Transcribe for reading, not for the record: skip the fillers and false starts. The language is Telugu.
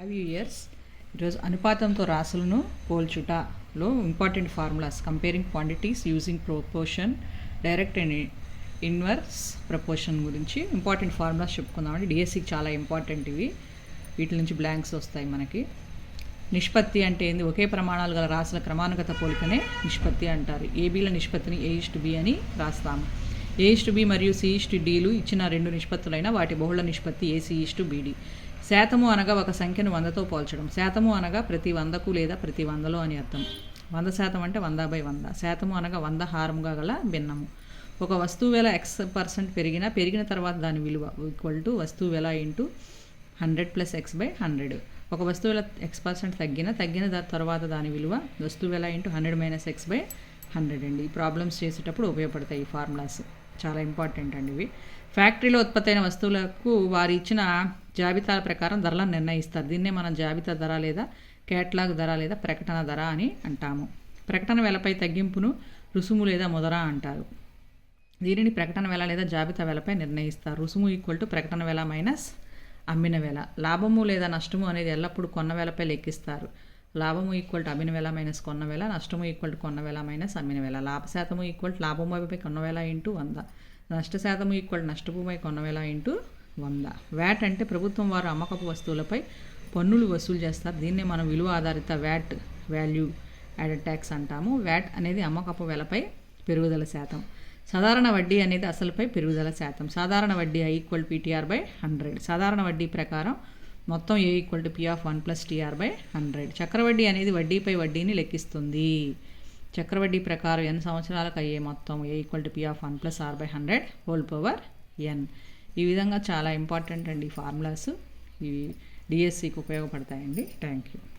హ్యావ్ ఇయర్స్ ఈరోజు అనుపాతంతో రాసులను పోల్చుటలో important formulas comparing quantities using proportion direct and inverse proportion గురించి ఇంపార్టెంట్ ఫార్ములాస్ చెప్పుకుందామండి. డిఎస్సికి చాలా ఇంపార్టెంట్ ఇవి. వీటి నుంచి బ్లాంక్స్ వస్తాయి మనకి. నిష్పత్తి అంటే ఏంది? ఒకే ప్రమాణాలు గల రాసుల క్రమానుగత పోలికనే నిష్పత్తి అంటారు. ఏబీల నిష్పత్తిని A/B అని రాస్తాము. A/B మరియు C/Dలు ఇచ్చిన రెండు నిష్పత్తులైన వాటి బహుళ నిష్పత్తి AC/BD. శాతము అనగా ఒక సంఖ్యను 100తో పోల్చడం. శాతము అనగా ప్రతి 100కు లేదా ప్రతి 100లో అని అర్థం. 100% అంటే 100/100. శాతము అనగా 100 హారముగా గల భిన్నము. ఒక వస్తువు వెల X% పెరిగిన తర్వాత దాని విలువ ఈక్వల్ టు వస్తువు వెల ఇంటూ 100 + X/100. ఒక వస్తువు వెల X% తగ్గిన తర్వాత దాని విలువ వస్తువు వెల ఇంటూ 100 - X/100 అండి. ఈ ప్రాబ్లమ్స్ చేసేటప్పుడు ఉపయోగపడతాయి ఈ ఫార్ములాస్. చాలా ఇంపార్టెంట్ అండి ఇవి. ఫ్యాక్టరీలో ఉత్పత్తి అయిన వస్తువులకు వారు ఇచ్చిన జాబితాల ప్రకారం ధరలను నిర్ణయిస్తారు. దీన్నే మనం జాబితా ధర లేదా కేటలాగ్ ధర లేదా ప్రకటన ధర అని అంటాము. ప్రకటన వెలపై తగ్గింపును రుసుము లేదా ముదర అంటారు. దీనిని ప్రకటన వెల లేదా జాబితా వెలపై నిర్ణయిస్తారు. రుసుము ఈక్వల్ టు ప్రకటన వెల మైనస్ అమ్మిన వెల. లాభము లేదా నష్టము అనేది ఎల్లప్పుడూ కొన్న వెలపై లెక్కిస్తారు. లాభము ఈక్వల్ టు అమ్మిన వెల మైనస్ కొన్న వెల. నష్టము ఈక్వల్ టు కొన్న వెల మైనస్ అమ్మిన వెల. లాభ శాతము ఈక్వల్ టు లాభము వైపుపై కొన్న వెల ఇంటూ 100. నష్ట శాతము ఈక్వల్ నష్టపుపై కొన్న వెల ఇంటూ 100. వ్యాట్ అంటే ప్రభుత్వం వారు అమ్మకపు వస్తువులపై పన్నులు వసూలు చేస్తారు. దీన్నే మనం విలువ ఆధారిత వ్యాట్ వాల్యూ యాడెడ్ ట్యాక్స్ అంటాము. వ్యాట్ అనేది అమ్మకపు వెలపై పెరుగుదల శాతం. సాధారణ వడ్డీ అనేది అసలుపై పెరుగుదల శాతం. సాధారణ వడ్డీ I = PTR/100. సాధారణ వడ్డీ ప్రకారం మొత్తం A = P(1 + TR/100). చక్రవడ్డీ అనేది వడ్డీపై వడ్డీని లెక్కిస్తుంది. చక్రవడ్డీ ప్రకారం n సంవత్సరాలకు అయ్యే మొత్తం A = P(1 + R/100)n. ఈ విధంగా చాలా ఇంపార్టెంట్ అండి ఈ ఫార్ములాస్. ఇవి డిఎస్సికి ఉపయోగపడతాయండి. Thank you.